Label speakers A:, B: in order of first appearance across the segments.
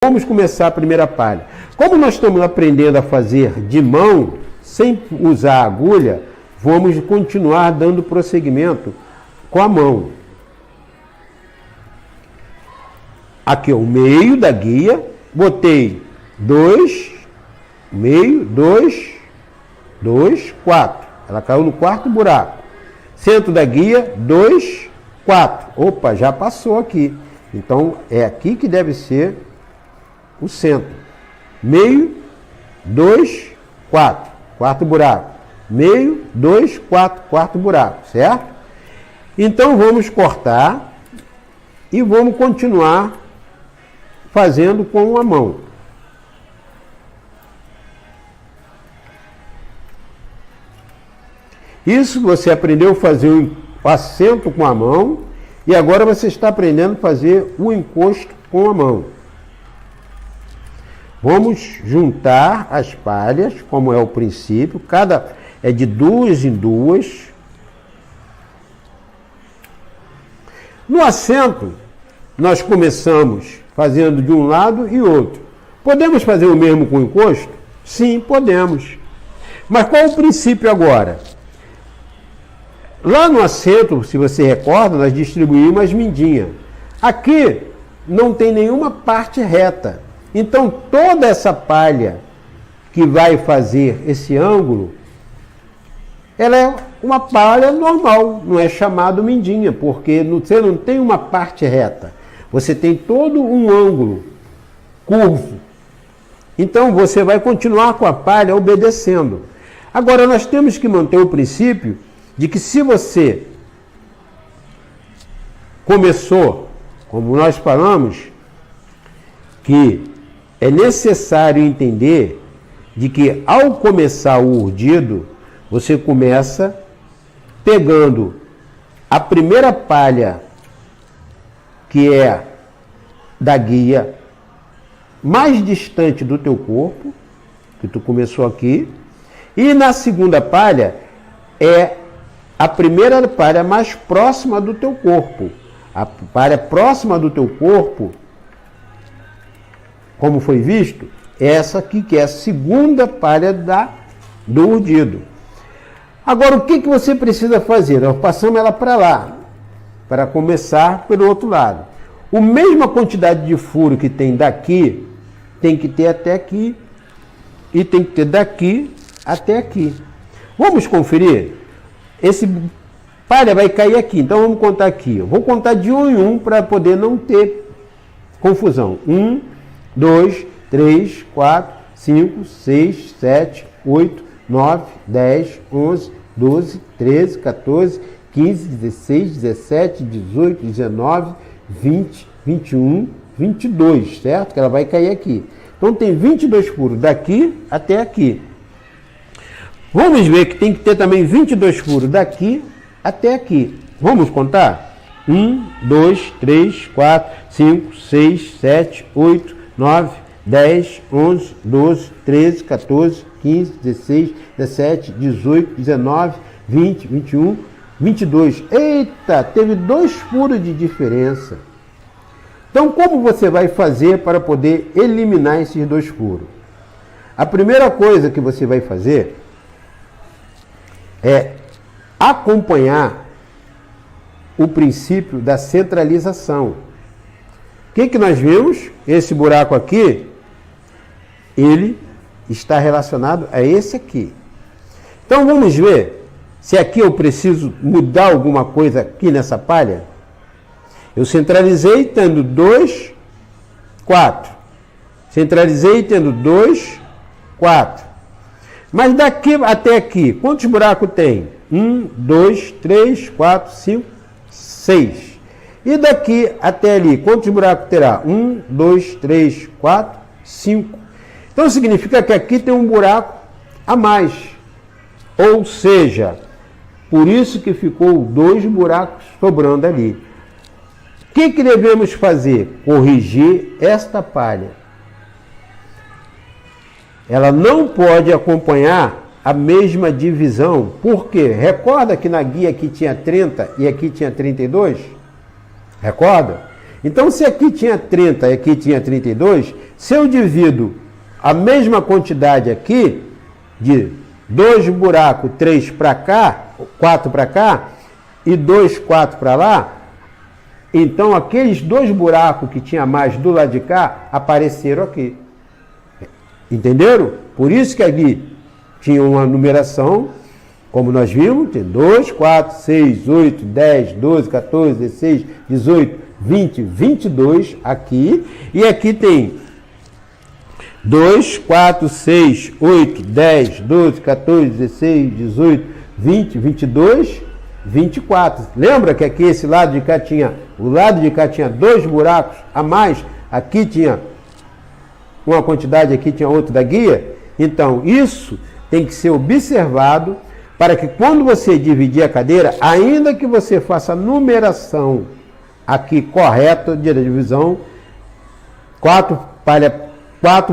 A: vamos começar a primeira palha. Como nós estamos aprendendo a fazer de mão, sem usar agulha, vamos continuar dando prosseguimento com a mão. Aqui, o meio da guia, botei 2, meio, 2, 2, 4. Ela caiu no quarto buraco. Centro da guia, 2, 4. Opa, já passou aqui. Então, é aqui que deve ser o centro. Meio, 2, 4. Quarto buraco. Meio, 2, 4. Quarto buraco, certo? Então, vamos cortar e vamos continuar fazendo com a mão. Isso você aprendeu a fazer o acento com a mão e agora você está aprendendo a fazer o encosto com a mão. Vamos juntar as palhas, como é o princípio, cada é de 2 em 2. No acento, nós começamos fazendo de um lado e outro. Podemos fazer o mesmo com o encosto? Sim, podemos. Mas qual é o princípio agora? Lá no acento, se você recorda, nós distribuímos as mindinhas. Aqui não tem nenhuma parte reta. Então, toda essa palha que vai fazer esse ângulo, ela é uma palha normal, não é chamado mindinha, porque você não tem uma parte reta. Você tem todo um ângulo curvo. Então, você vai continuar com a palha obedecendo. Agora, nós temos que manter o princípio de que se você começou, como nós falamos, que é necessário entender de que ao começar o urdido, você começa pegando a primeira palha, que é da guia mais distante do teu corpo, que tu começou aqui, e na segunda palha é a primeira palha mais próxima do teu corpo. A palha próxima do teu corpo, como foi visto, é essa aqui, que é a segunda palha do urdido. Agora, o que você precisa fazer? Nós passamos ela para lá, para começar pelo outro lado. A mesma quantidade de furo que tem daqui, tem que ter até aqui, e tem que ter daqui até aqui. Vamos conferir? Esse palha vai cair aqui, então vamos contar aqui. Eu vou contar de 1 em 1 para poder não ter confusão. 1, 2, 3, 4, 5, 6, 7, 8, 9, 10, 11, 12, 13, 14, 15, 16, 17, 18, 19, 20, 21, 22, certo? Que ela vai cair aqui. Então tem 22 furos daqui até aqui. Vamos ver que tem que ter também 22 furos daqui até aqui. Vamos contar? 1, 2, 3, 4, 5, 6, 7, 8, 9, 10, 11, 12, 13, 14, 15, 16, 17, 18, 19, 20, 21, 22. Eita, teve 2 furos de diferença. Então, como você vai fazer para poder eliminar esses 2 furos? A primeira coisa que você vai fazer é acompanhar o princípio da centralização. O que nós vimos? Esse buraco aqui, ele está relacionado a esse aqui. Então vamos ver se aqui eu preciso mudar alguma coisa aqui nessa palha. Eu centralizei tendo 2, 4. Centralizei tendo 2, 4. Mas daqui até aqui, quantos buracos tem? 1, 2, 3, 4, 5, 6. E daqui até ali, quantos buracos terá? 1, 2, 3, 4, 5. Então significa que aqui tem um buraco a mais. Ou seja, por isso que ficou 2 buracos sobrando ali. O que devemos fazer? Corrigir esta palha. Ela não pode acompanhar a mesma divisão. Por quê? Recorda que na guia aqui tinha 30 e aqui tinha 32? Recorda? Então, se aqui tinha 30 e aqui tinha 32, se eu divido a mesma quantidade aqui, de 2 buracos, 3 para cá, 4 para cá, e 2, 4 para lá, então aqueles 2 buracos que tinha mais do lado de cá, apareceram aqui. Entenderam? Por isso que aqui tinha uma numeração, como nós vimos, tem 2, 4, 6, 8, 10, 12, 14, 16, 18, 20, 22 aqui, e aqui tem 2, 4, 6, 8, 10, 12, 14, 16, 18, 20, 22, 24. Lembra que aqui esse lado de cá tinha, o lado de cá tinha 2 buracos a mais, aqui tinha uma quantidade, aqui tinha outra da guia? Então, isso tem que ser observado para que quando você dividir a cadeira, ainda que você faça a numeração aqui correta de divisão, 4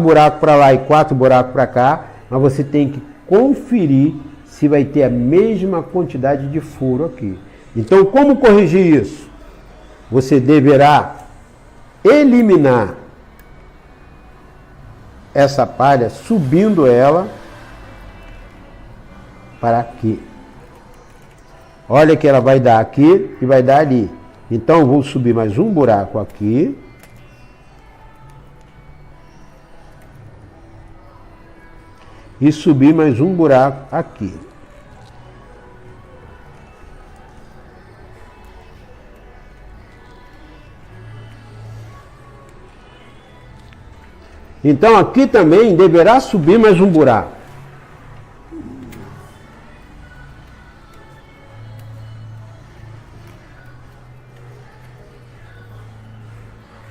A: buracos para lá e 4 buracos para cá, mas você tem que conferir se vai ter a mesma quantidade de furo aqui. Então, como corrigir isso? Você deverá eliminar essa palha, subindo ela para aqui. Olha que ela vai dar aqui e vai dar ali. Então, eu vou subir mais um buraco aqui. E subir mais um buraco aqui. Então aqui também deverá subir mais um buraco.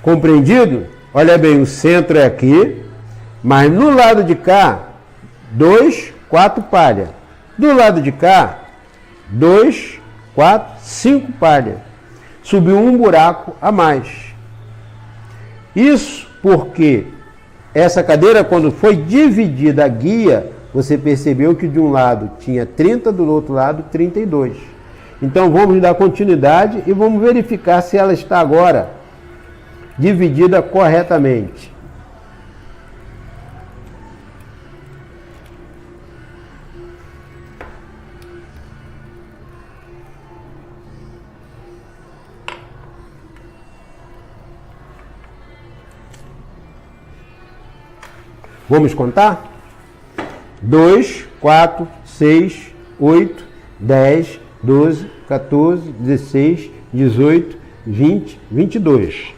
A: Compreendido? Olha bem, o centro é aqui, mas no lado de cá, 2, 4 palhas. Do lado de cá, 2, 4, 5 palhas. Subiu um buraco a mais. Isso porque essa cadeira, quando foi dividida a guia, você percebeu que de um lado tinha 30, do outro lado 32. Então vamos dar continuidade e vamos verificar se ela está agora dividida corretamente. Vamos contar? 2, 4, 6, 8, 10, 12, 14, 16, 18, 20, 22.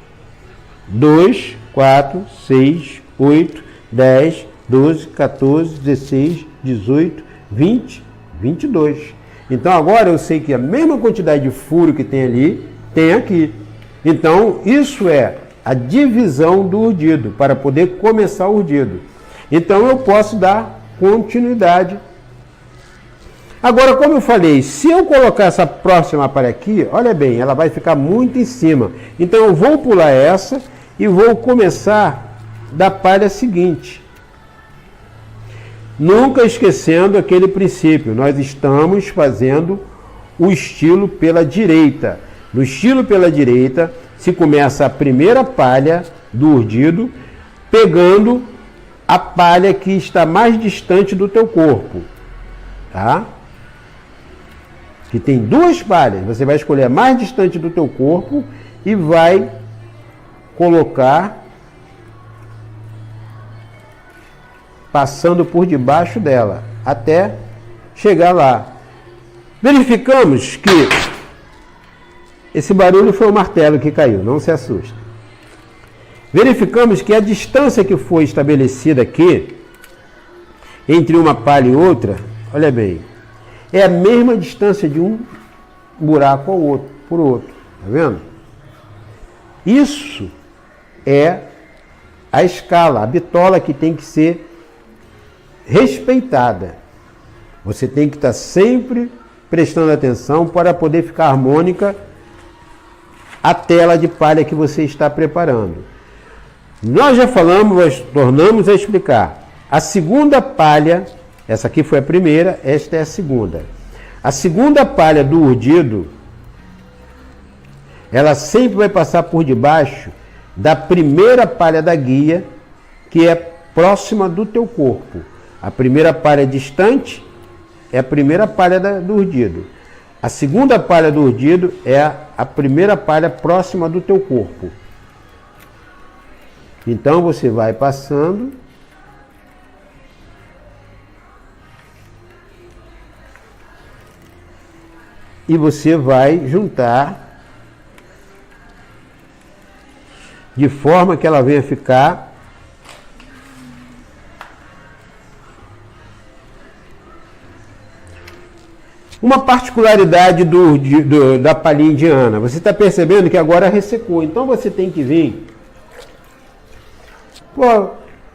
A: 2, 4, 6, 8, 10, 12, 14, 16, 18, 20, 22. Então agora eu sei que a mesma quantidade de furo que tem ali, tem aqui. Então isso é a divisão do urdido, para poder começar o urdido. Então eu posso dar continuidade. Agora, como eu falei, se eu colocar essa próxima para aqui, olha bem, ela vai ficar muito em cima. Então eu vou pular essa e vou começar da palha seguinte. Nunca esquecendo aquele princípio, nós estamos fazendo o estilo pela direita. No estilo pela direita, se começa a primeira palha do urdido, pegando a palha que está mais distante do teu corpo, tá? Que tem 2 palhas, você vai escolher a mais distante do teu corpo e vai colocar passando por debaixo dela, até chegar lá. Verificamos que esse barulho foi o martelo que caiu, não se assusta. Verificamos que a distância que foi estabelecida aqui, entre uma palha e outra, olha bem, é a mesma distância de um buraco ao outro, por outro, tá vendo? Isso é a escala, a bitola que tem que ser respeitada. Você tem que estar sempre prestando atenção para poder ficar harmônica a tela de palha que você está preparando. Nós já falamos, nós tornamos a explicar. A segunda palha, essa aqui foi a primeira, esta é a segunda. A segunda palha do urdido, ela sempre vai passar por debaixo da primeira palha da guia, que é próxima do teu corpo. A primeira palha distante é a primeira palha do urdido. A segunda palha do urdido é a primeira palha próxima do teu corpo. Então você vai passando e você vai juntar de forma que ela venha ficar uma particularidade da palhinha indiana. Você está percebendo que agora ressecou, então você tem que vir.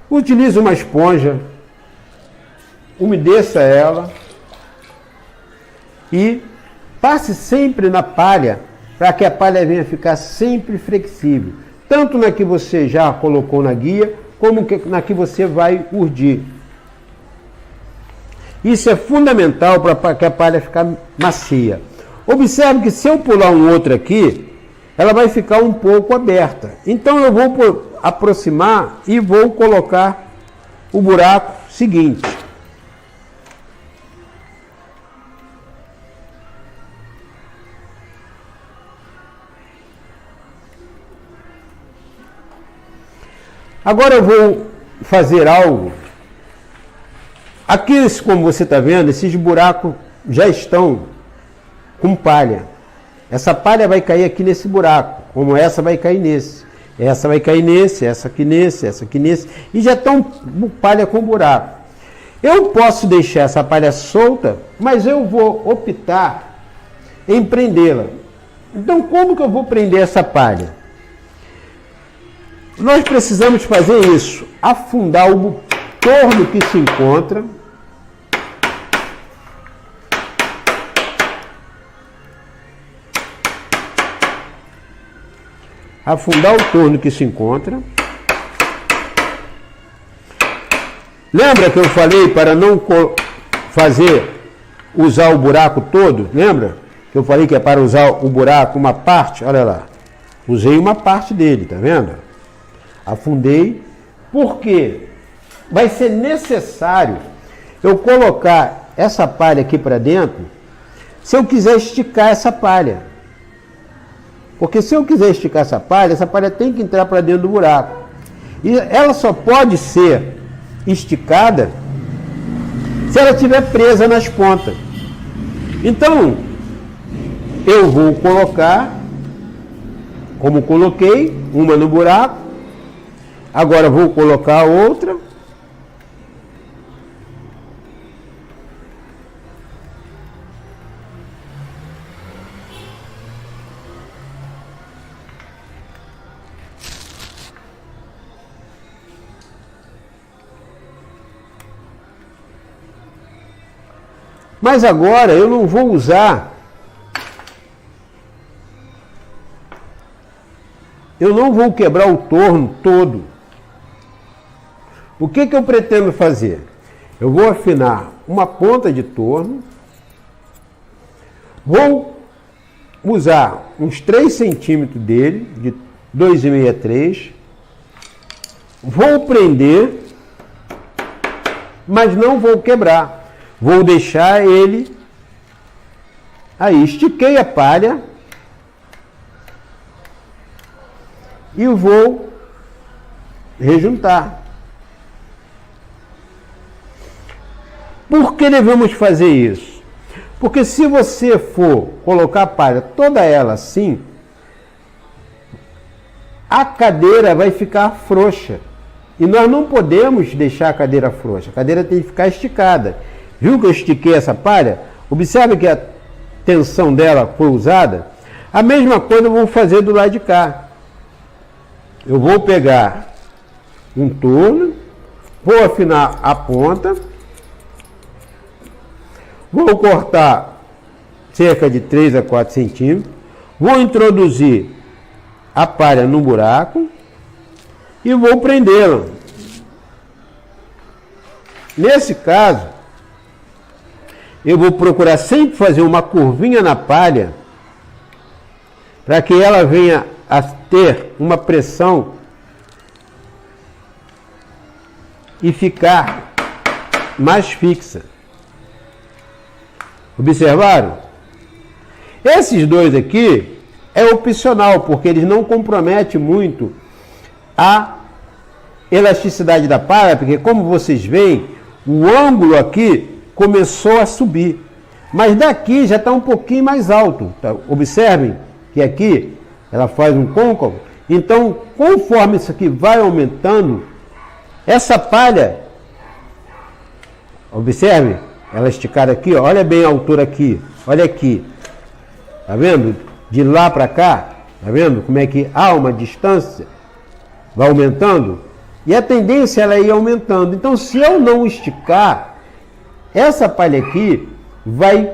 A: Utilize uma esponja, umedeça ela e passe sempre na palha, para que a palha venha ficar sempre flexível, tanto na que você já colocou na guia, como na que você vai urdir. Isso é fundamental para que a palha fique macia. Observe que se eu pular um outro aqui, ela vai ficar um pouco aberta. Então eu vou aproximar e vou colocar o buraco seguinte. Agora eu vou fazer algo. Aqui, como você está vendo, esses buracos já estão com palha. Essa palha vai cair aqui nesse buraco, como essa vai cair nesse. Essa vai cair nesse, essa aqui nesse, essa aqui nesse. E já estão palha com buraco. Eu posso deixar essa palha solta, mas eu vou optar em prendê-la. Então, como que eu vou prender essa palha? Nós precisamos fazer isso, afundar o torno que se encontra, afundar o torno que se encontra. Lembra que eu falei para não usar o buraco todo? Lembra que eu falei que é para usar o buraco uma parte? Olha lá, usei uma parte dele, tá vendo? Afundei, porque vai ser necessário eu colocar essa palha aqui para dentro se eu quiser esticar essa palha. Porque se eu quiser esticar essa palha tem que entrar para dentro do buraco. E ela só pode ser esticada se ela estiver presa nas pontas. Então, eu vou colocar, como coloquei, uma no buraco. Agora vou colocar a outra. Mas agora eu não vou usar, eu não vou quebrar o torno todo. O que eu pretendo fazer? Eu vou afinar uma ponta de torno, vou usar uns 3 centímetros dele, de 2,5 a 3, vou prender, mas não vou quebrar. Vou deixar ele aí. Estiquei a palha e vou rejuntar. Por que devemos fazer isso? Porque se você for colocar a palha toda ela assim, a cadeira vai ficar frouxa. E nós não podemos deixar a cadeira frouxa. A cadeira tem que ficar esticada. Viu que eu estiquei essa palha? Observe que a tensão dela foi usada. A mesma coisa eu vou fazer do lado de cá. Eu vou pegar um torno, vou afinar a ponta, vou cortar cerca de 3 a 4 centímetros, vou introduzir a palha no buraco e vou prendê-la. Nesse caso, eu vou procurar sempre fazer uma curvinha na palha para que ela venha a ter uma pressão e ficar mais fixa. Observaram? Esses dois aqui é opcional, porque eles não comprometem muito a elasticidade da palha, porque como vocês veem, o ângulo aqui começou a subir, mas daqui já está um pouquinho mais alto. Tá? Observem que aqui ela faz um côncavo, então conforme isso aqui vai aumentando, essa palha, observe, ela esticada aqui, ó, olha bem a altura aqui, olha aqui, tá vendo? De lá para cá, tá vendo como é que há uma distância, vai aumentando, e a tendência ela ir aumentando. Então, se eu não esticar, essa palha aqui vai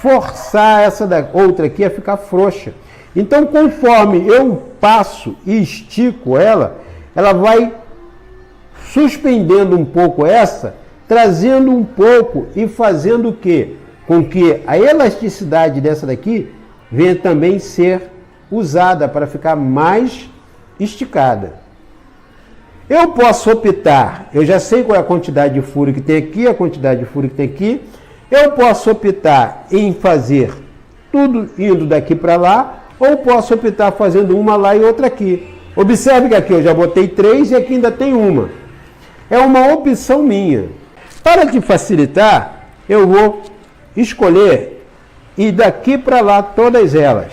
A: forçar essa da outra aqui a ficar frouxa. Então, conforme eu passo e estico ela, ela vai suspendendo um pouco essa, trazendo um pouco e fazendo o quê? Com que a elasticidade dessa daqui venha também ser usada para ficar mais esticada. Eu posso optar, eu já sei qual é a quantidade de furo que tem aqui, a quantidade de furo que tem aqui, eu posso optar em fazer tudo indo daqui para lá, ou posso optar fazendo uma lá e outra aqui. Observe que aqui eu já botei 3 e aqui ainda tem uma. É uma opção minha. Para te facilitar, eu vou escolher ir daqui para lá todas elas.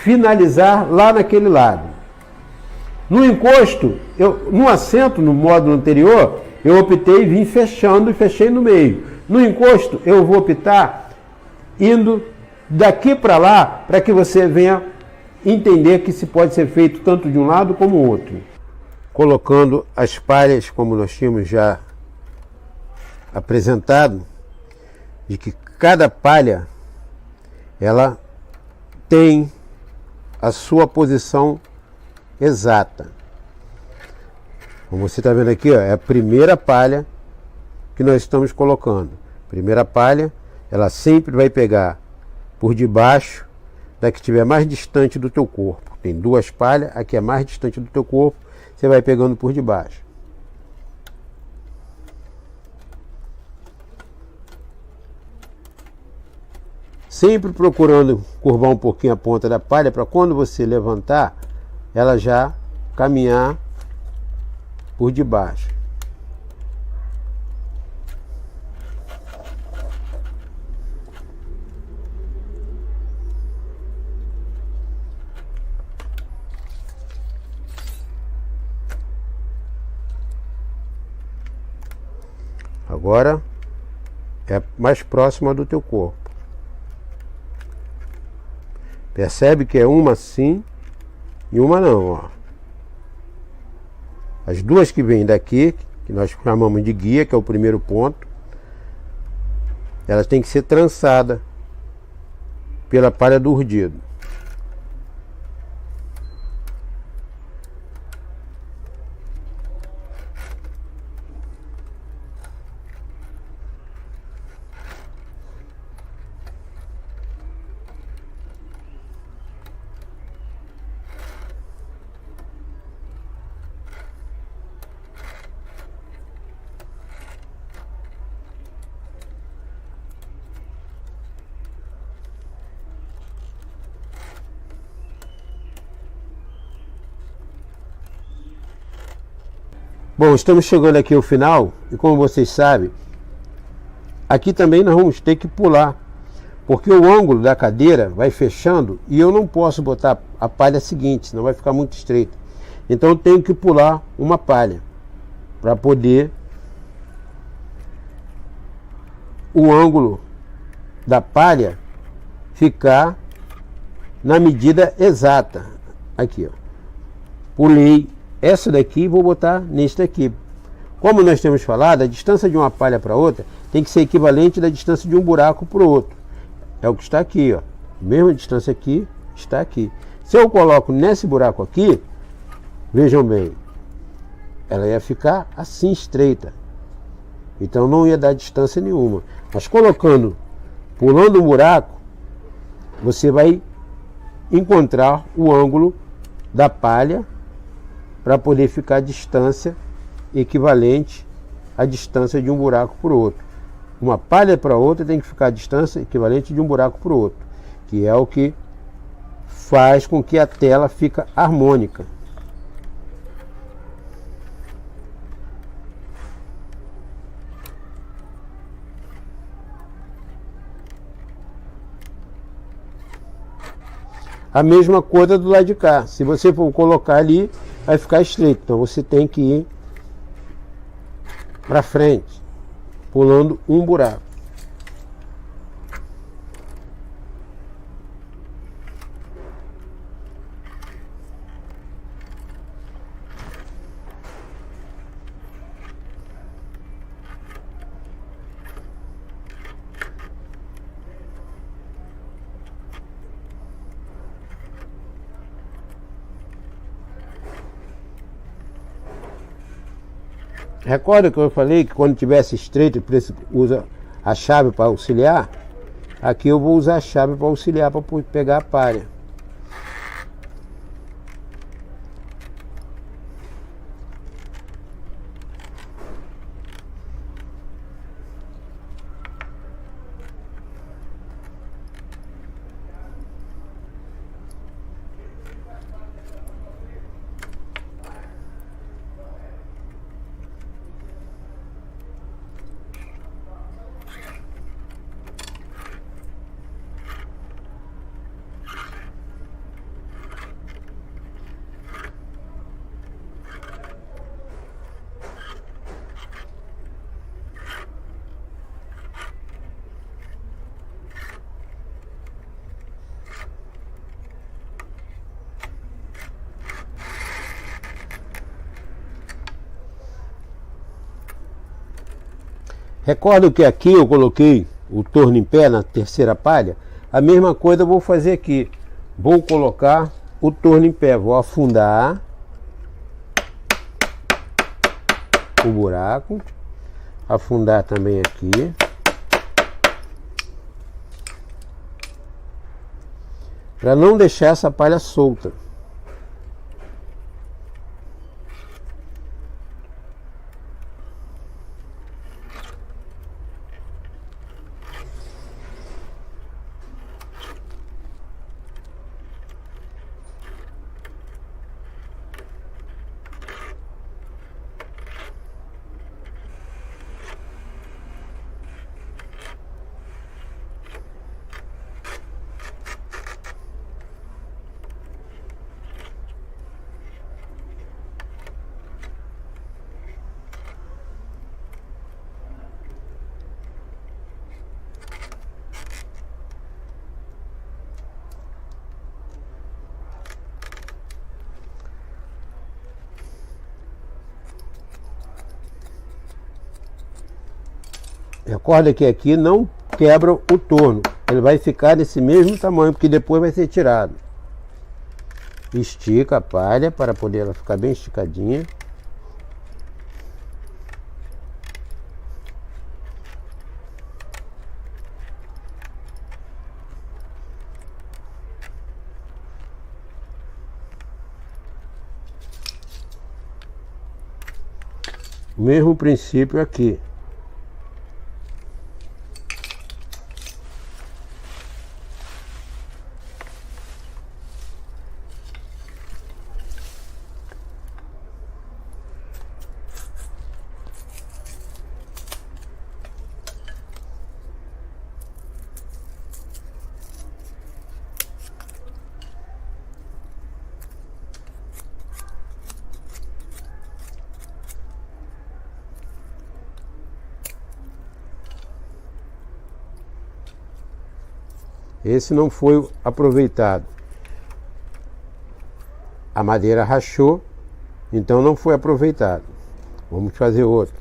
A: Finalizar lá naquele lado. No encosto, no assento, no módulo anterior, eu optei e vim fechando e fechei no meio. No encosto, eu vou optar indo daqui para lá, para que você venha entender que se pode ser feito tanto de um lado como do outro. Colocando as palhas, como nós tínhamos já apresentado, de que cada palha ela tem a sua posição exata. Como você está vendo aqui, ó, é a primeira palha que nós estamos colocando. Primeira palha, ela sempre vai pegar por debaixo da que estiver mais distante do teu corpo. Tem duas palhas, aqui é mais distante do teu corpo, você vai pegando por debaixo. Sempre procurando curvar um pouquinho a ponta da palha para quando você levantar, ela já caminhar por debaixo. Agora é mais próxima do teu corpo. Percebe que é uma assim e uma não, ó. As duas que vêm daqui, que nós chamamos de guia, que é o primeiro ponto, elas têm que ser trançadas pela palha do urdido. Bom, estamos chegando aqui ao final e como vocês sabem, aqui também nós vamos ter que pular, porque o ângulo da cadeira vai fechando e eu não posso botar a palha seguinte, senão vai ficar muito estreita. Então eu tenho que pular uma palha para poder o ângulo da palha ficar na medida exata. Aqui, ó. Pulei essa daqui e vou botar neste aqui. Como nós temos falado, a distância de uma palha para outra tem que ser equivalente da distância de um buraco para o outro. É o que está aqui, ó. A mesma distância aqui está aqui. Se eu coloco nesse buraco aqui, vejam bem, ela ia ficar assim estreita. Então não ia dar distância nenhuma. Mas colocando, pulando um buraco, você vai encontrar o ângulo da palha para poder ficar a distância equivalente à distância de um buraco para o outro. Uma palha para outra tem que ficar a distância equivalente de um buraco para o outro, que é o que faz com que a tela fique harmônica. A mesma coisa do lado de cá. Se você for colocar ali, vai ficar estreito. Então você tem que ir para frente, pulando um buraco. Recorda que eu falei que quando tivesse estreito, usa a chave para auxiliar? Aqui eu vou usar a chave para auxiliar para pegar a palha. Recordo que aqui eu coloquei o torno em pé na terceira palha. A mesma coisa eu vou fazer aqui. Vou colocar o torno em pé. Vou afundar o buraco. Afundar também aqui. Para não deixar essa palha solta. Recorda que aqui não quebra o torno. Ele vai ficar desse mesmo tamanho, porque depois vai ser tirado. Estica a palha para poder ela ficar bem esticadinha. Mesmo princípio aqui. Esse não foi aproveitado. A madeira rachou, então não foi aproveitado. Vamos fazer outro.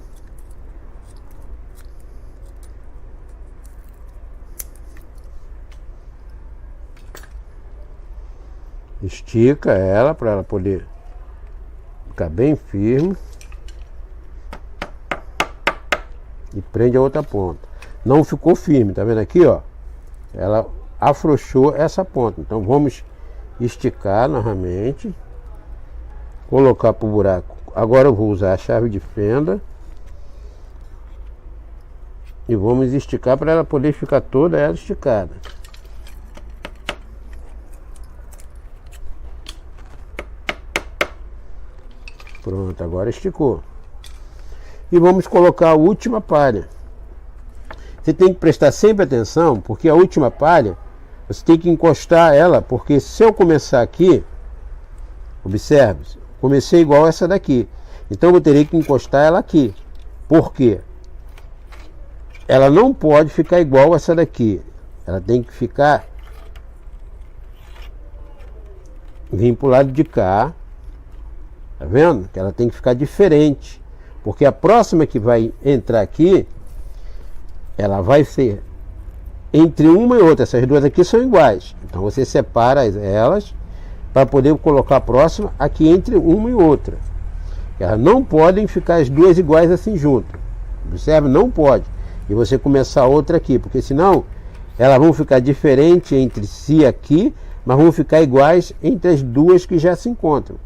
A: Estica ela para ela poder ficar bem firme. E prende a outra ponta. Não ficou firme, tá vendo aqui, ó? Ela afrouxou essa ponta. Então vamos esticar novamente, colocar para o buraco. Agora eu vou usar a chave de fenda e vamos esticar para ela poder ficar toda ela esticada. Pronto, agora esticou. E vamos colocar a última palha. Você tem que prestar sempre atenção, porque a última palha, você tem que encostar ela, porque se eu começar aqui, observe, comecei igual essa daqui. Então eu teria que encostar ela aqui. Por quê? Ela não pode ficar igual essa daqui. Ela tem que ficar... Vim pro lado de cá. Tá vendo? Que ela tem que ficar diferente. Porque a próxima que vai entrar aqui, ela vai ser entre uma e outra. Essas duas aqui são iguais. Então você separa elas para poder colocar a próxima aqui entre uma e outra. Elas não podem ficar as duas iguais assim junto. Observe? Não pode. E você começar outra aqui, porque senão elas vão ficar diferentes entre si aqui, mas vão ficar iguais entre as duas que já se encontram.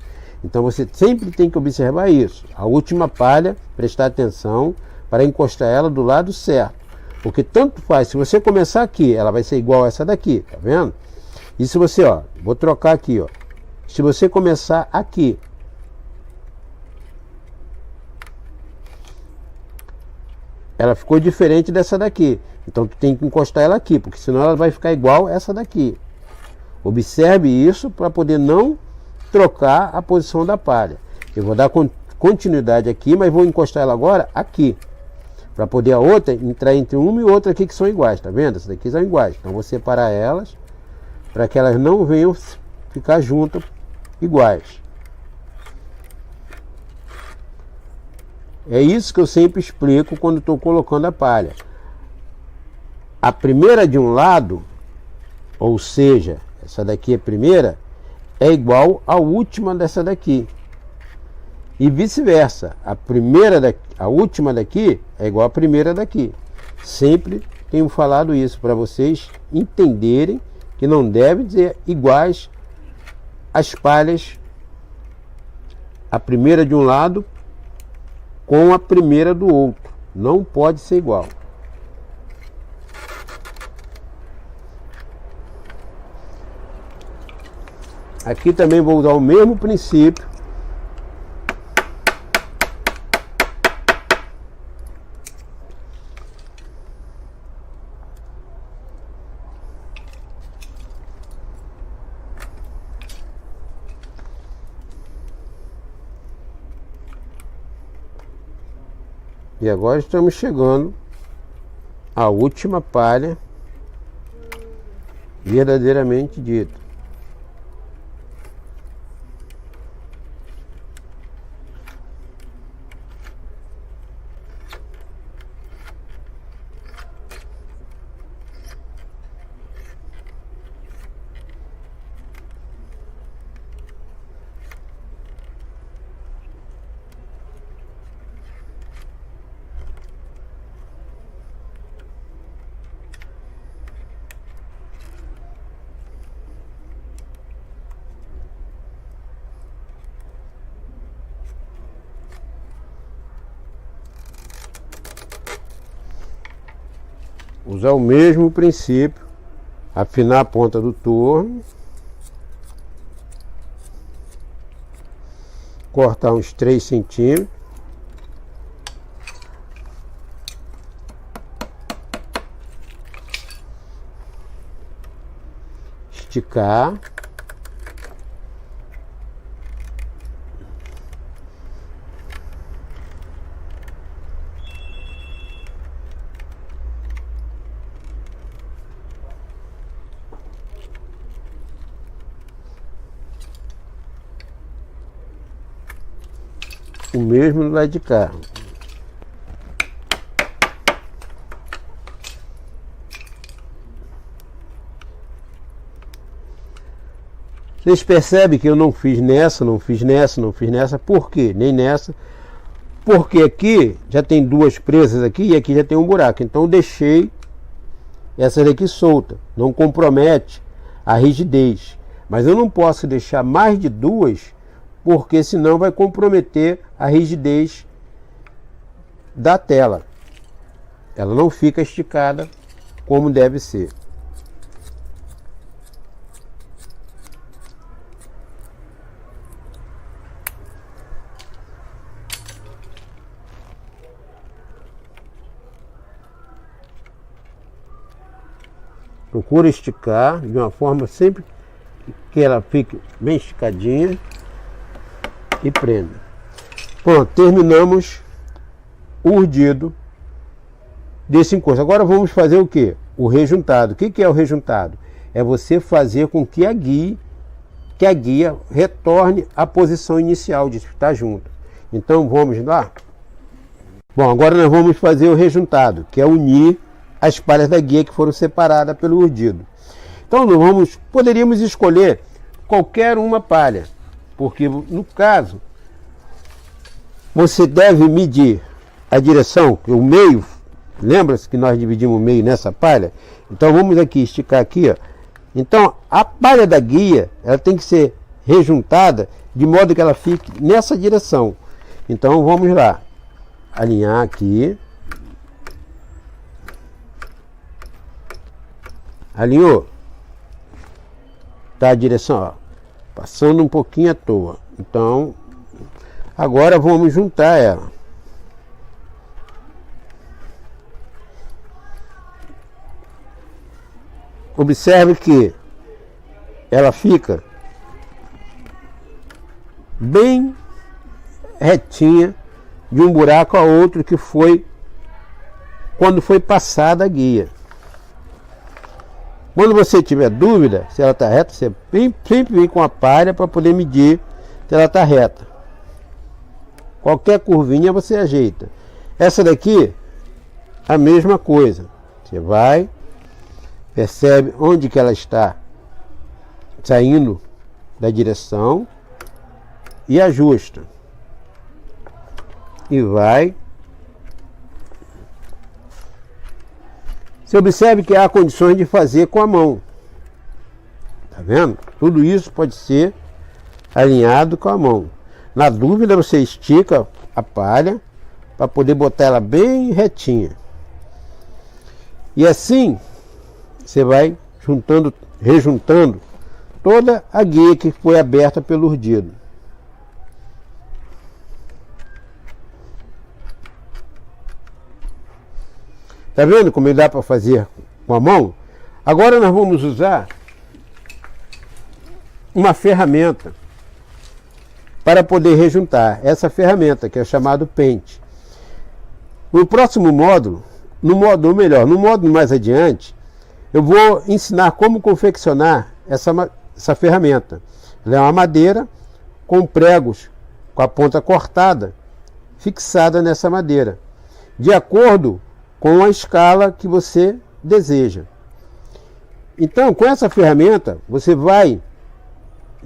A: Então você sempre tem que observar isso. A última palha, prestar atenção para encostar ela do lado certo. Porque tanto faz, se você começar aqui, ela vai ser igual a essa daqui, tá vendo? E se você, ó, vou trocar aqui, ó. Se você começar aqui, ela ficou diferente dessa daqui. Então tu tem que encostar ela aqui, porque senão ela vai ficar igual essa daqui. Observe isso para poder não trocar a posição da palha. Eu vou dar continuidade aqui, mas vou encostar ela agora aqui, para poder a outra entrar entre uma e outra aqui que são iguais, tá vendo? Essas daqui são iguais. Então vou separar elas para que elas não venham ficar juntas iguais. É isso que eu sempre explico quando estou colocando a palha. A primeira de um lado, ou seja, essa daqui é a primeira, é igual à última dessa daqui. E vice-versa. A última daqui é igual à primeira daqui. Sempre tenho falado isso para vocês entenderem que não devem ser iguais as palhas, a primeira de um lado com a primeira do outro. Não pode ser igual. Aqui também vou usar o mesmo princípio. E agora estamos chegando à última palha verdadeiramente dita. Usar o mesmo princípio, afinar a ponta do torno, cortar uns 3 centímetros, esticar, o mesmo do lado de cá. Vocês percebem que eu não fiz nessa, não fiz nessa, não fiz nessa. Por quê? Nem nessa. Porque aqui já tem duas presas aqui e aqui já tem um buraco. Então eu deixei essa daqui solta. Não compromete a rigidez. Mas eu não posso deixar mais de 2, porque senão vai comprometer a rigidez da tela. Ela não fica esticada como deve ser. Procura esticar de uma forma sempre que ela fique bem esticadinha e prenda. Pronto, terminamos o urdido desse encosto. Agora vamos fazer o que? O rejuntado. O que é o rejuntado? É você fazer com que a guia retorne à posição inicial de estar junto. Então vamos lá? Bom, agora nós vamos fazer o rejuntado, que é unir as palhas da guia que foram separadas pelo urdido. Então nós poderíamos escolher qualquer uma palha, porque no caso você deve medir a direção, o meio. Lembra-se que nós dividimos o meio nessa palha? Então vamos aqui esticar aqui, ó. Então a palha da guia ela tem que ser rejuntada de modo que ela fique nessa direção. Então vamos lá, alinhar aqui. Alinhou? Tá a direção, ó, passando um pouquinho à toa. Então, agora vamos juntar ela. Observe que ela fica bem retinha de um buraco a outro que foi quando foi passada a guia. Quando você tiver dúvida se ela está reta, você sempre vem com a palha para poder medir se ela está reta. Qualquer curvinha você ajeita. Essa daqui, a mesma coisa. Você vai, percebe onde que ela está saindo da direção e ajusta. E vai. Você observe que há condições de fazer com a mão. Tá vendo? Tudo isso pode ser alinhado com a mão. Na dúvida, você estica a palha para poder botar ela bem retinha. E assim, você vai rejuntando toda a guia que foi aberta pelo urdido. Tá vendo como dá para fazer com a mão? Agora nós vamos usar uma ferramenta para poder rejuntar. Essa ferramenta que é chamado pente. No próximo módulo, no módulo mais adiante, eu vou ensinar como confeccionar essa ferramenta. Ela é uma madeira com pregos com a ponta cortada, fixada nessa madeira, de acordo com a escala que você deseja. Então, com essa ferramenta, você vai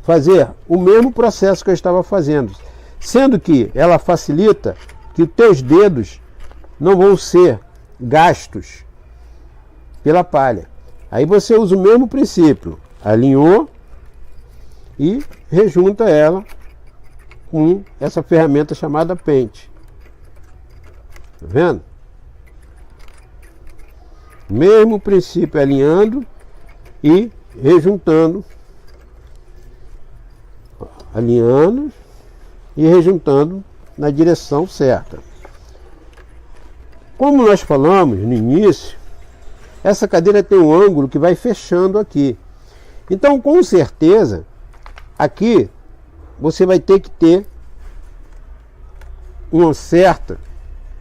A: fazer o mesmo processo que eu estava fazendo, sendo que ela facilita que os teus dedos não vão ser gastos pela palha. Aí você usa o mesmo princípio, alinhou e rejunta ela com essa ferramenta chamada pente. Tá vendo? Mesmo princípio, alinhando e rejuntando, alinhando e rejuntando na direção certa. Como nós falamos no início, essa cadeira tem um ângulo que vai fechando aqui. Então, com certeza, aqui você vai ter que ter uma certa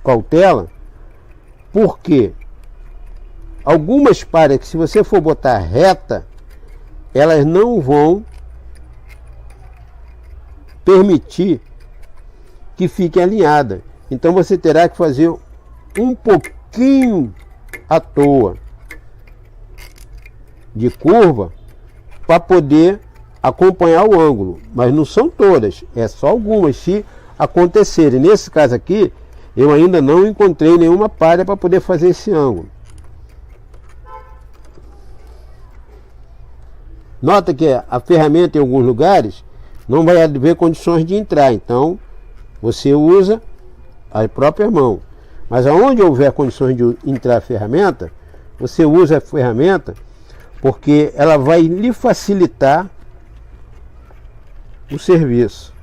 A: cautela, porque algumas palhas que, se você for botar reta, elas não vão permitir que fique alinhada. Então você terá que fazer um pouquinho à toa de curva para poder acompanhar o ângulo. Mas não são todas, é só algumas se acontecerem. Nesse caso aqui, eu ainda não encontrei nenhuma palha para poder fazer esse ângulo. Nota que a ferramenta em alguns lugares não vai haver condições de entrar, então você usa a própria mão. Mas aonde houver condições de entrar a ferramenta, você usa a ferramenta, porque ela vai lhe facilitar o serviço.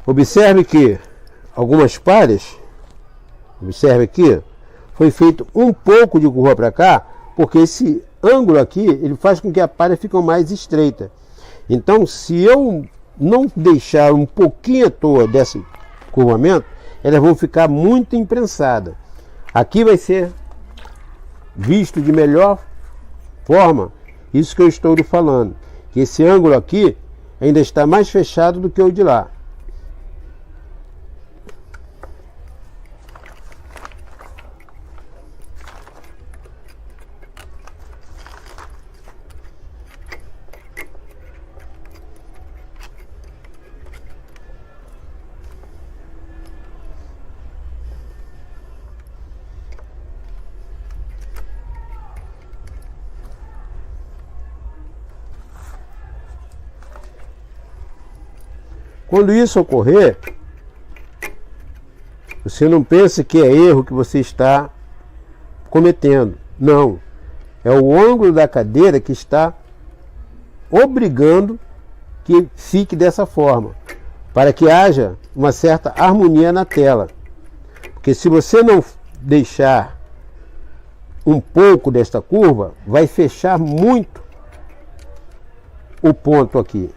A: Observe que algumas palhas, observe aqui, foi feito um pouco de curva para cá, porque esse ângulo aqui, ele faz com que a palha fique mais estreita. Então, se eu não deixar um pouquinho à toa desse curvamento, elas vão ficar muito imprensadas. Aqui vai ser visto de melhor forma, isso que eu estou lhe falando, que esse ângulo aqui ainda está mais fechado do que o de lá. Quando isso ocorrer, você não pense que é erro que você está cometendo. Não. É o ângulo da cadeira que está obrigando que fique dessa forma, para que haja uma certa harmonia na tela. Porque se você não deixar um pouco desta curva, vai fechar muito o ponto aqui.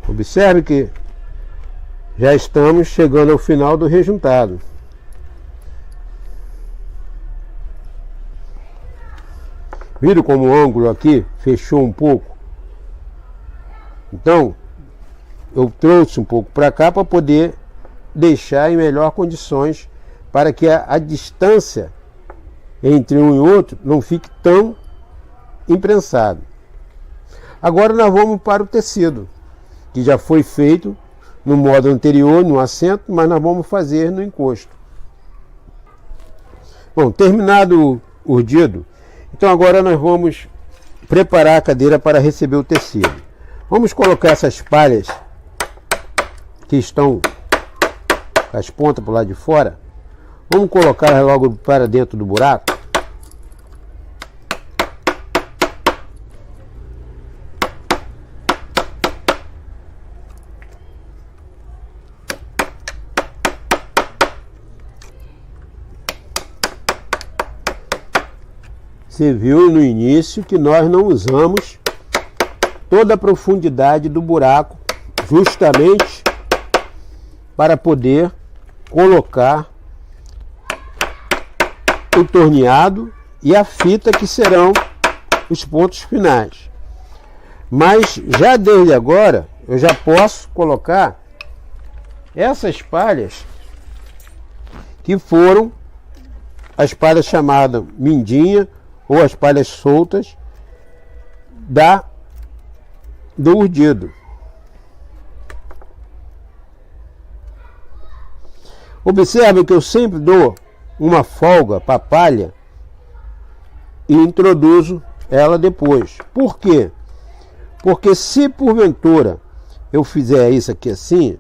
A: Observe que já estamos chegando ao final do rejuntado. Viram como o ângulo aqui fechou um pouco? Então, eu trouxe um pouco para cá para poder deixar em melhor condições, para que a distância entre um e outro não fique tão imprensado. Agora nós vamos para o tecido, que já foi feito no modo anterior, no assento, mas nós vamos fazer no encosto. Bom, terminado o urdido, então agora nós vamos preparar a cadeira para receber o tecido. Vamos colocar essas palhas que estão com as pontas para o lado de fora, vamos colocar logo para dentro do buraco. Você viu no início que nós não usamos toda a profundidade do buraco, justamente para poder colocar o torneado e a fita, que serão os pontos finais. Mas já desde agora eu já posso colocar essas palhas, que foram as palhas chamadas mindinha ou as palhas soltas do urdido. Observe que eu sempre dou uma folga para a palha e introduzo ela depois. Por quê? Porque se porventura eu fizer isso aqui assim,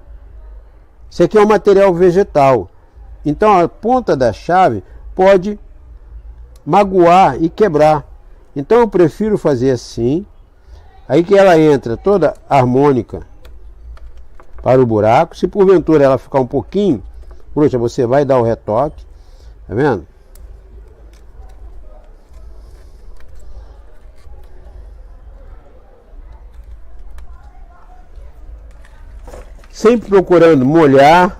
A: isso aqui é um material vegetal. Então a ponta da chave pode magoar e quebrar. Então eu prefiro fazer assim, aí que ela entra toda harmônica para o buraco. Se porventura ela ficar um pouquinho, poxa, você vai dar o retoque, tá vendo? Sempre procurando molhar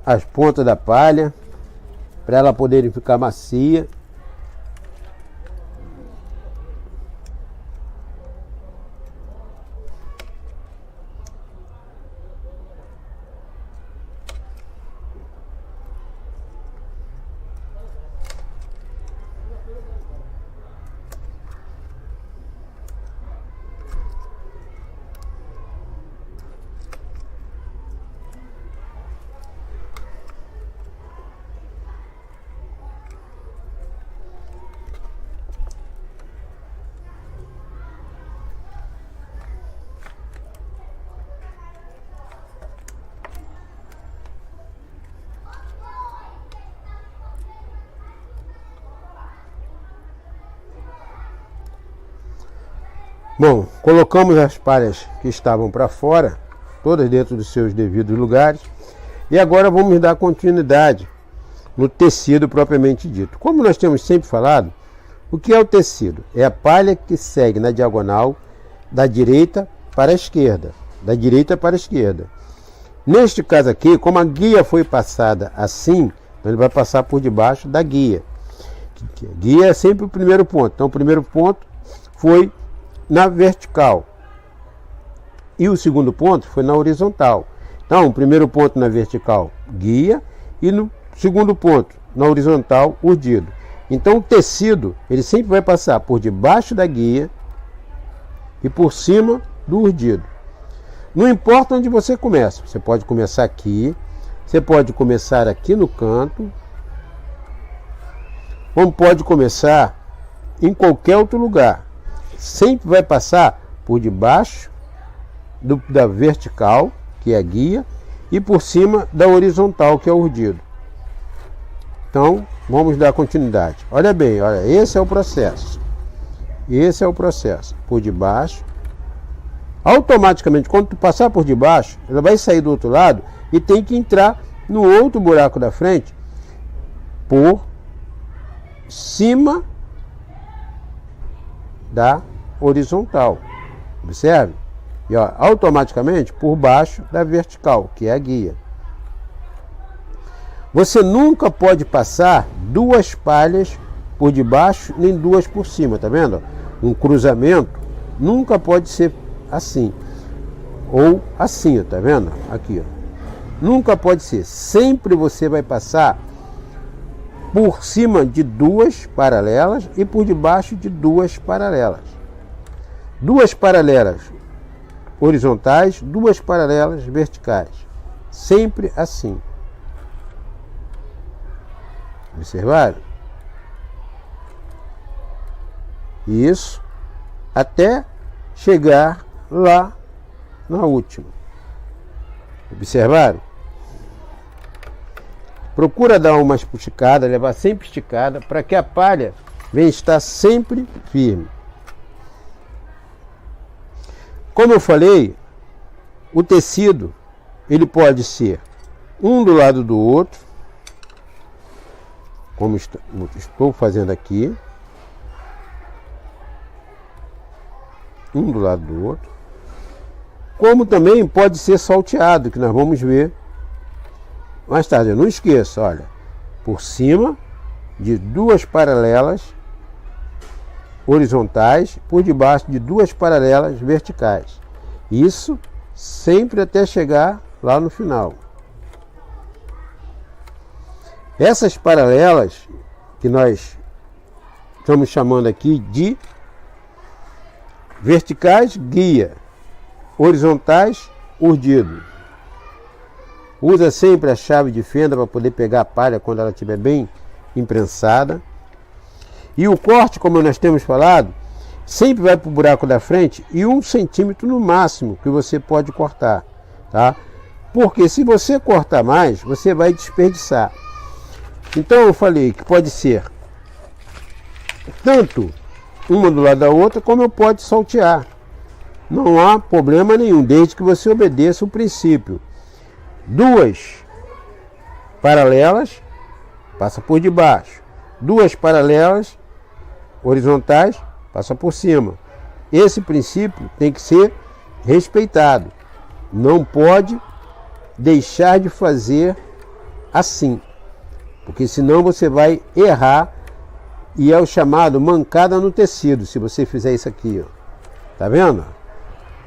A: as pontas da palha para ela poderem ficar macia. Bom, colocamos as palhas que estavam para fora, todas dentro dos seus devidos lugares, e agora vamos dar continuidade no tecido propriamente dito. Como nós temos sempre falado, o que é o tecido? É a palha que segue na diagonal da direita para a esquerda, da direita para a esquerda. Neste caso aqui, como a guia foi passada assim, ele vai passar por debaixo da guia. A guia é sempre o primeiro ponto. Então o primeiro ponto foi na vertical e o segundo ponto foi na horizontal. Então, o primeiro ponto na vertical, guia, e no segundo ponto, na horizontal, urdido. Então, o tecido, ele sempre vai passar por debaixo da guia e por cima do urdido. Não importa onde você começa, você pode começar aqui, você pode começar aqui no canto, ou pode começar em qualquer outro lugar. Sempre vai passar por debaixo da vertical, que é a guia, e por cima da horizontal, que é o urdido. Então, vamos dar continuidade. Olha bem, olha, esse é o processo. Esse é o processo. Por debaixo. Automaticamente, quando tu passar por debaixo, ela vai sair do outro lado e tem que entrar no outro buraco da frente por cima da horizontal. Observe? E ó, automaticamente por baixo da vertical, que é a guia. Você nunca pode passar duas palhas por debaixo nem duas por cima, tá vendo? Um cruzamento nunca pode ser assim ou assim, tá vendo? Aqui, ó. Nunca pode ser. Sempre você vai passar por cima de duas paralelas e por debaixo de duas paralelas. Duas paralelas horizontais, duas paralelas verticais. Sempre assim. Observaram? Isso até chegar lá na última. Observaram? Procura dar uma esticada, levar sempre esticada, para que a palha venha estar sempre firme. Como eu falei, o tecido ele pode ser um do lado do outro, como estou fazendo aqui, um do lado do outro, como também pode ser salteado, que nós vamos ver mais tarde. Não esqueça, olha, por cima de duas paralelas horizontais, por debaixo de duas paralelas verticais. Isso sempre até chegar lá no final. Essas paralelas que nós estamos chamando aqui de verticais, guia, horizontais, urdido. Usa sempre a chave de fenda para poder pegar a palha quando ela estiver bem imprensada. E o corte, como nós temos falado, sempre vai para o buraco da frente e 1 centímetro no máximo que você pode cortar, tá? Porque se você cortar mais, você vai desperdiçar. Então eu falei que pode ser tanto uma do lado da outra, como eu pode saltear. Não há problema nenhum, desde que você obedeça o princípio. 2 paralelas, passa por debaixo. 2 paralelas, horizontais, passa por cima. Esse princípio tem que ser respeitado. Não pode deixar de fazer assim, porque senão você vai errar. E é o chamado mancada no tecido, se você fizer isso aqui, ó. Tá vendo?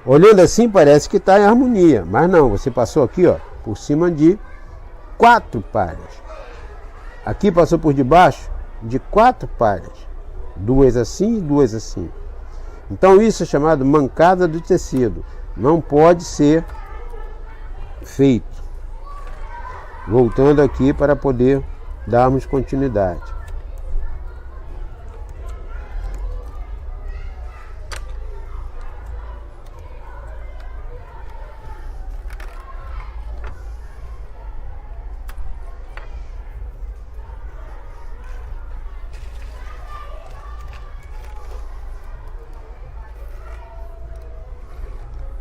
A: Olhando assim parece que está em harmonia, mas não, você passou aqui, ó, por cima de 4 palhas. Aqui passou por debaixo de 4 palhas. 2 assim e 2 assim. Então isso é chamado mancada do tecido. Não pode ser feito. Voltando aqui para poder darmos continuidade.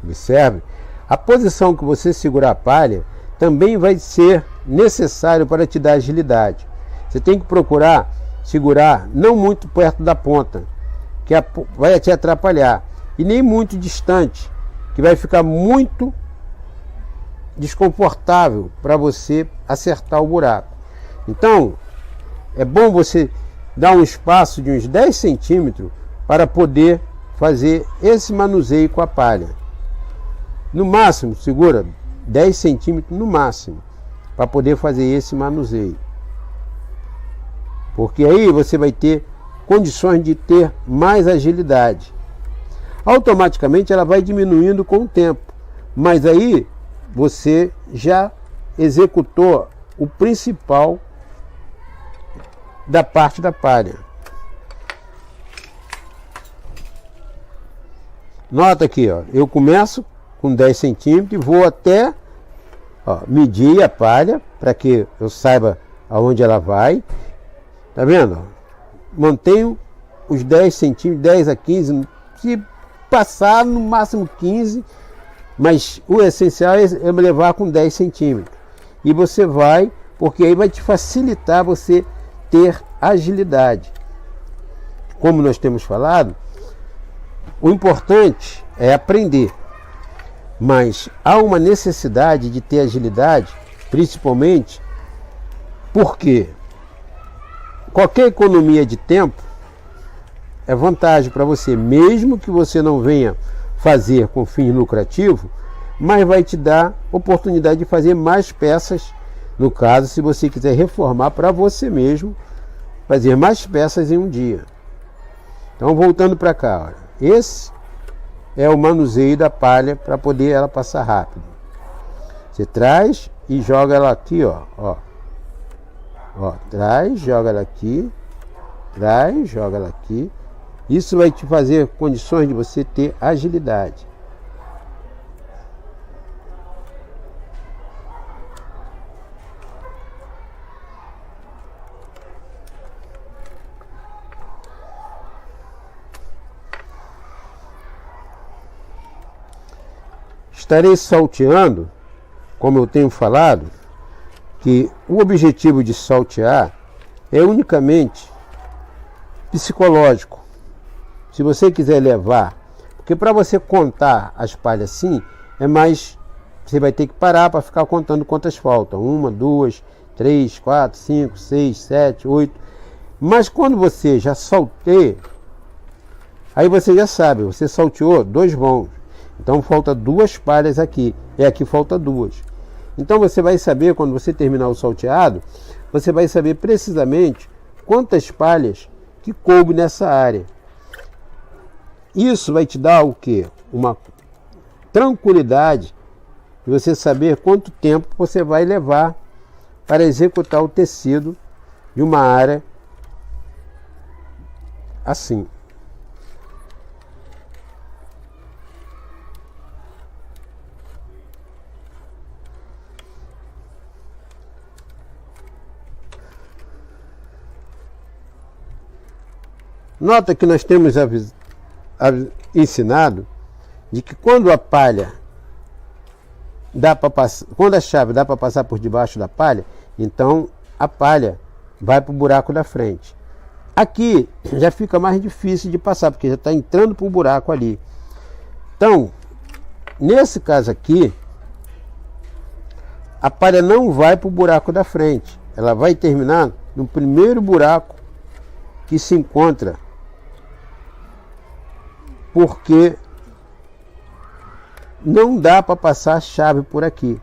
A: Observe, a posição que você segurar a palha também vai ser necessário para te dar agilidade. Você tem que procurar segurar não muito perto da ponta, que vai te atrapalhar, e nem muito distante, que vai ficar muito desconfortável para você acertar o buraco. Então, é bom você dar um espaço de uns 10 centímetros para poder fazer esse manuseio com a palha. No máximo, segura 10 centímetros no máximo, para poder fazer esse manuseio. Porque aí você vai ter condições de ter mais agilidade. Automaticamente ela vai diminuindo com o tempo, mas aí você já executou o principal da parte da palha. Nota aqui, ó, eu começo com 10 centímetros e vou até, ó, medir a palha para que eu saiba aonde ela vai. Tá vendo? Mantenho os 10 centímetros, 10 a 15, se passar no máximo 15, mas o essencial é me levar com 10 centímetros. E você vai, porque aí vai te facilitar você ter agilidade. Como nós temos falado, o importante é aprender. Mas há uma necessidade de ter agilidade, principalmente porque qualquer economia de tempo é vantagem para você, mesmo que você não venha fazer com fins lucrativos, mas vai te dar oportunidade de fazer mais peças, no caso, se você quiser reformar para você mesmo, fazer mais peças em um dia. Então, voltando para cá, olha, esse é o manuseio da palha para poder ela passar rápido. Você traz e joga ela aqui, ó. Traz, joga ela aqui. Traz, joga ela aqui. Isso vai te fazer condições de você ter agilidade. Estarei salteando, como eu tenho falado, que o objetivo de saltear é unicamente psicológico. Se você quiser levar, porque para você contar as palhas assim, é mais, você vai ter que parar para ficar contando quantas faltam. 1, 2, 3, 4, 5, 6, 7, 8. Mas quando você já salteia, aí você já sabe, você salteou 2 vãos. Então falta 2 palhas aqui, e aqui falta 2. Então você vai saber, quando você terminar o salteado, você vai saber precisamente quantas palhas que coube nessa área. Isso vai te dar o quê? Uma tranquilidade e você saber quanto tempo você vai levar para executar o tecido de uma área assim. Nota que nós temos ensinado de que quando a palha dá para passar, quando a chave dá para passar por debaixo da palha, então a palha vai para o buraco da frente. Aqui já fica mais difícil de passar, porque já está entrando para o buraco ali. Então, nesse caso aqui, a palha não vai para o buraco da frente. Ela vai terminar no primeiro buraco que se encontra, porque não dá para passar a chave por aqui.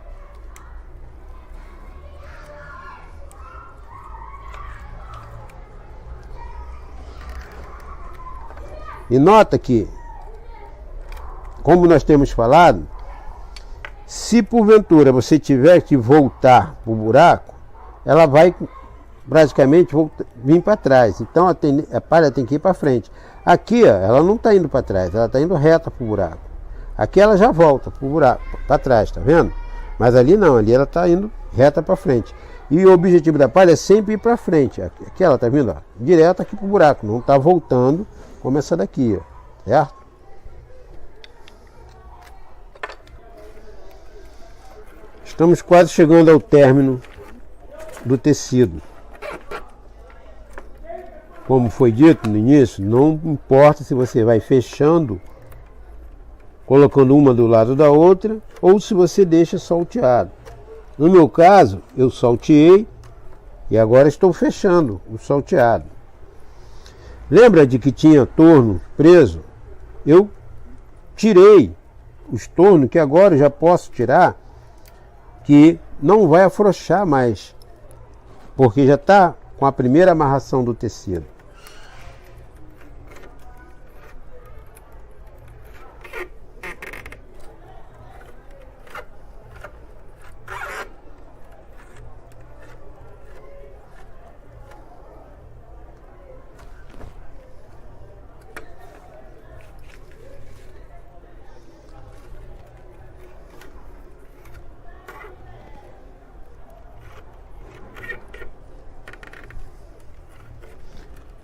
A: E nota que, como nós temos falado, se porventura você tiver que voltar para o buraco, ela vai praticamente vir para trás. Então a palha tem que ir para frente. Aqui, ó, ela não está indo para trás, ela está indo reta para o buraco. Aqui ela já volta para o buraco, para trás, tá vendo? Mas ali não, ali ela está indo reta para frente. E o objetivo da palha é sempre ir para frente. Aqui ela está vindo, ó, direto aqui para o buraco, não está voltando como essa daqui, ó, certo? Estamos quase chegando ao término do tecido. Como foi dito no início, não importa se você vai fechando, colocando uma do lado da outra, ou se você deixa salteado. No meu caso, eu salteei e agora estou fechando o salteado. Lembra de que tinha torno preso? Eu tirei os tornos, que agora eu já posso tirar, que não vai afrouxar mais, porque já está com a primeira amarração do tecido.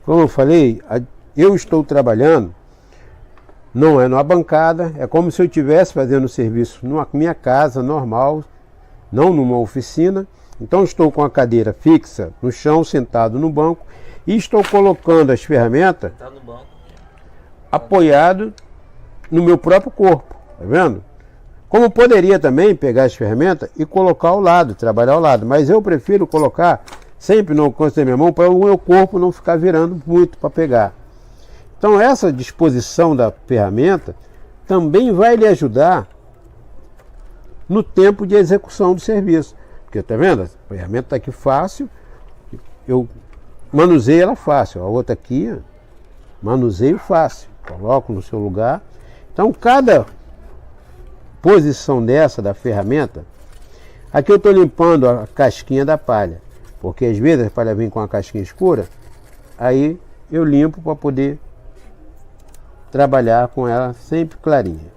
A: Como eu falei, eu estou trabalhando, não é numa bancada, é como se eu estivesse fazendo serviço numa minha casa normal, não numa oficina. Então estou com a cadeira fixa no chão, sentado no banco, e estou colocando as ferramentas apoiado no meu próprio corpo, tá vendo? Como poderia também pegar as ferramentas e colocar ao lado, trabalhar ao lado, mas eu prefiro colocar sempre no alcance da minha mão, para o meu corpo não ficar virando muito para pegar. Então essa disposição da ferramenta também vai lhe ajudar no tempo de execução do serviço. Porque tá vendo? A ferramenta está aqui fácil, eu manuseio ela fácil. A outra aqui, manuseio fácil, coloco no seu lugar. Então cada posição dessa da ferramenta, aqui eu estou limpando a casquinha da palha, porque às vezes a palha vem com a casquinha escura, aí eu limpo para poder trabalhar com ela sempre clarinha.